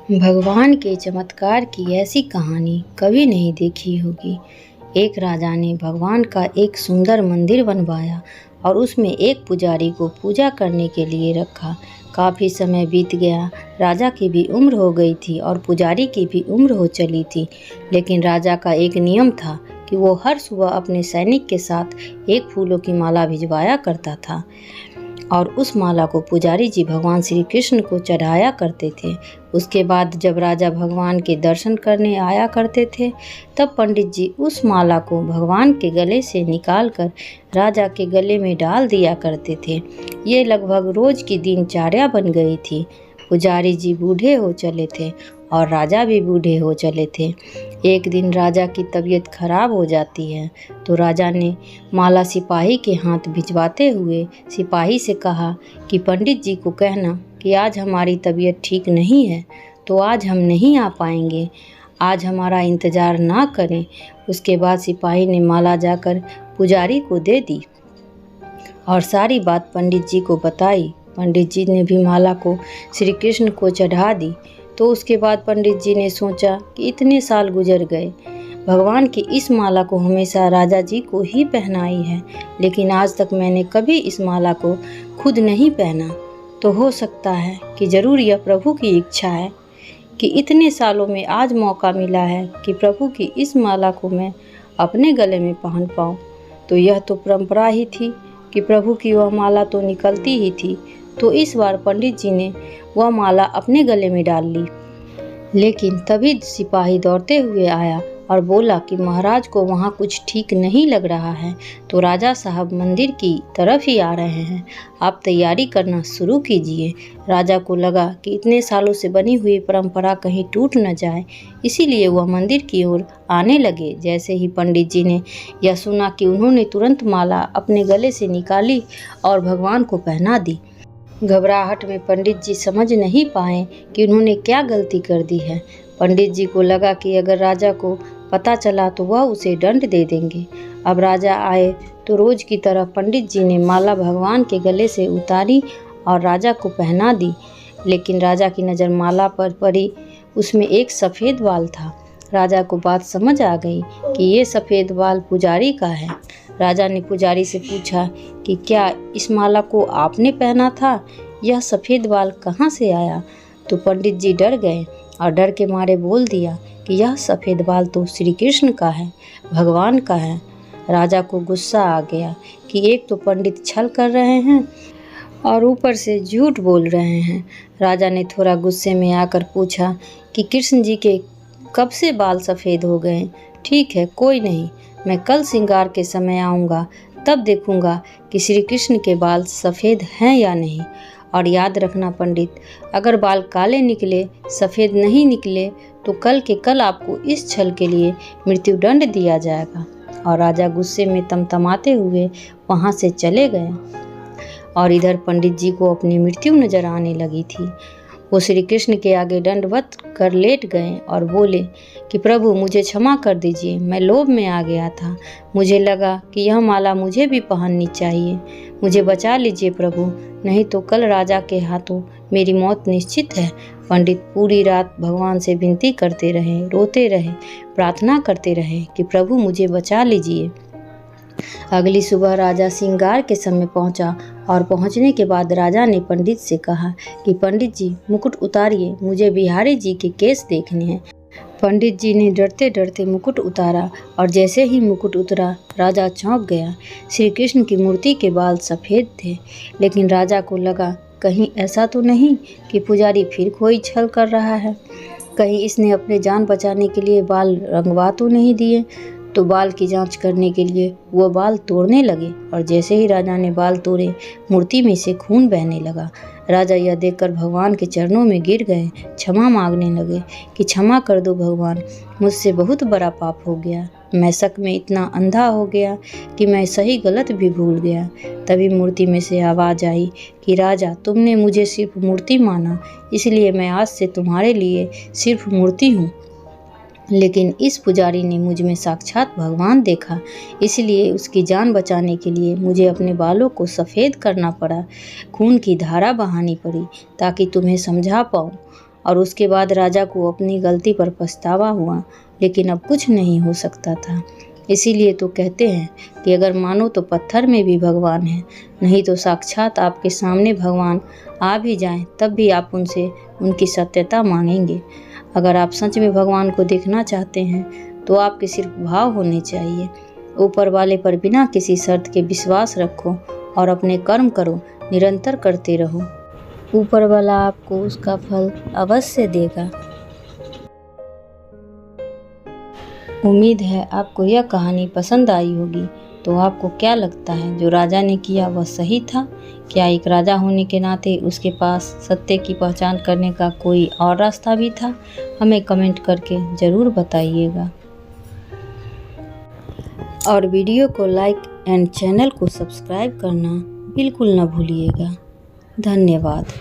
भगवान के चमत्कार की ऐसी कहानी कभी नहीं देखी होगी। एक राजा ने भगवान का एक सुंदर मंदिर बनवाया और उसमें एक पुजारी को पूजा करने के लिए रखा। काफ़ी समय बीत गया, राजा की भी उम्र हो गई थी और पुजारी की भी उम्र हो चली थी। लेकिन राजा का एक नियम था कि वो हर सुबह अपने सैनिक के साथ एक फूलों की माला भिजवाया करता था और उस माला को पुजारी जी भगवान श्री कृष्ण को चढ़ाया करते थे। उसके बाद जब राजा भगवान के दर्शन करने आया करते थे, तब पंडित जी उस माला को भगवान के गले से निकालकर राजा के गले में डाल दिया करते थे। ये लगभग रोज की दिनचर्या बन गई थी। पुजारी जी बूढ़े हो चले थे और राजा भी बूढ़े हो चले थे। एक दिन राजा की तबीयत खराब हो जाती है, तो राजा ने माला सिपाही के हाथ भिजवाते हुए सिपाही से कहा कि पंडित जी को कहना कि आज हमारी तबीयत ठीक नहीं है, तो आज हम नहीं आ पाएंगे, आज हमारा इंतज़ार ना करें। उसके बाद सिपाही ने माला जाकर पुजारी को दे दी और सारी बात पंडित जी को बताई। पंडित जी ने भी माला को श्री कृष्ण को चढ़ा दी। तो उसके बाद पंडित जी ने सोचा कि इतने साल गुजर गए, भगवान की इस माला को हमेशा राजा जी को ही पहनाई है, लेकिन आज तक मैंने कभी इस माला को खुद नहीं पहना। तो हो सकता है कि ज़रूर यह प्रभु की इच्छा है कि इतने सालों में आज मौका मिला है कि प्रभु की इस माला को मैं अपने गले में पहन पाऊँ। तो यह तो परंपरा ही थी कि प्रभु की वह माला तो निकलती ही थी। तो इस बार पंडित जी ने वह माला अपने गले में डाल ली। लेकिन तभी सिपाही दौड़ते हुए आया और बोला कि महाराज को वहाँ कुछ ठीक नहीं लग रहा है, तो राजा साहब मंदिर की तरफ ही आ रहे हैं, आप तैयारी करना शुरू कीजिए। राजा को लगा कि इतने सालों से बनी हुई परंपरा कहीं टूट न जाए, इसीलिए वह मंदिर की ओर आने लगे। जैसे ही पंडित जी ने यह सुना कि उन्होंने तुरंत माला अपने गले से निकाली और भगवान को पहना दी। घबराहट में पंडित जी समझ नहीं पाए कि उन्होंने क्या गलती कर दी है। पंडित जी को लगा कि अगर राजा को पता चला तो वह उसे दंड दे देंगे। अब राजा आए तो रोज की तरह पंडित जी ने माला भगवान के गले से उतारी और राजा को पहना दी। लेकिन राजा की नज़र माला पर पड़ी, उसमें एक सफ़ेद बाल था। राजा को बात समझ आ गई कि ये सफ़ेद बाल पुजारी का है। राजा ने पुजारी से पूछा कि क्या इस माला को आपने पहना था? यह सफ़ेद बाल कहाँ से आया? तो पंडित जी डर गए और डर के मारे बोल दिया कि यह सफ़ेद बाल तो श्री कृष्ण का है, भगवान का है। राजा को गुस्सा आ गया कि एक तो पंडित छल कर रहे हैं और ऊपर से झूठ बोल रहे हैं। राजा ने थोड़ा गुस्से में आकर पूछा कि कृष्ण जी के कब से बाल सफ़ेद हो गए? ठीक है, कोई नहीं, मैं कल श्रृंगार के समय आऊँगा, तब देखूँगा कि श्री कृष्ण के बाल सफ़ेद हैं या नहीं। और याद रखना पंडित, अगर बाल काले निकले, सफ़ेद नहीं निकले, तो कल के कल आपको इस छल के लिए मृत्युदंड दिया जाएगा। और राजा गुस्से में तमतमाते हुए वहाँ से चले गए। और इधर पंडित जी को अपनी मृत्यु नजर आने लगी थी। वो श्री कृष्ण के आगे दंडवत कर लेट गए और बोले कि प्रभु मुझे क्षमा कर दीजिए, मैं लोभ में आ गया था, मुझे लगा कि यह माला मुझे भी पहननी चाहिए, मुझे बचा लीजिए प्रभु, नहीं तो कल राजा के हाथों मेरी मौत निश्चित है। पंडित पूरी रात भगवान से विनती करते रहे, रोते रहे, प्रार्थना करते रहे कि प्रभु मुझे बचा लीजिए। अगली सुबह राजा श्रृंगार के समय पहुंचा और पहुंचने के बाद राजा ने पंडित से कहा कि पंडित जी मुकुट उतारिए, मुझे बिहारी जी के केस देखने हैं। पंडित जी ने डरते डरते मुकुट उतारा और जैसे ही मुकुट उतरा, राजा चौंक गया। श्री कृष्ण की मूर्ति के बाल सफ़ेद थे, लेकिन राजा को लगा कहीं ऐसा तो नहीं कि पुजारी फिर कोई छल कर रहा है, कहीं इसने अपने जान बचाने के लिए बाल रंगवा तो नहीं दिए। तो बाल की जांच करने के लिए वो बाल तोड़ने लगे और जैसे ही राजा ने बाल तोड़े, मूर्ति में से खून बहने लगा। राजा यह देखकर भगवान के चरणों में गिर गए, क्षमा मांगने लगे कि क्षमा कर दो भगवान, मुझसे बहुत बड़ा पाप हो गया, मैं शक में इतना अंधा हो गया कि मैं सही गलत भी भूल गया। तभी मूर्ति में से आवाज़ आई कि राजा तुमने मुझे सिर्फ मूर्ति माना, इसलिए मैं आज से तुम्हारे लिए सिर्फ मूर्ति हूँ। लेकिन इस पुजारी ने मुझ में साक्षात भगवान देखा, इसलिए उसकी जान बचाने के लिए मुझे अपने बालों को सफ़ेद करना पड़ा, खून की धारा बहानी पड़ी ताकि तुम्हें समझा पाऊँ। और उसके बाद राजा को अपनी गलती पर पछतावा हुआ, लेकिन अब कुछ नहीं हो सकता था। इसीलिए तो कहते हैं कि अगर मानो तो पत्थर में भी भगवान है, नहीं तो साक्षात आपके सामने भगवान आ भी जाएं तब भी आप उनसे उनकी सत्यता मांगेंगे। अगर आप सच में भगवान को देखना चाहते हैं तो आपके सिर्फ भाव होने चाहिए। ऊपर वाले पर बिना किसी शर्त के विश्वास रखो और अपने कर्म करो, निरंतर करते रहो। ऊपर वाला आपको उसका फल अवश्य देगा। उम्मीद है आपको यह कहानी पसंद आई होगी। तो आपको क्या लगता है जो राजा ने किया वह सही था? क्या एक राजा होने के नाते उसके पास सत्य की पहचान करने का कोई और रास्ता भी था? हमें कमेंट करके ज़रूर बताइएगा। और वीडियो को लाइक एंड चैनल को सब्सक्राइब करना बिल्कुल न भूलिएगा। धन्यवाद।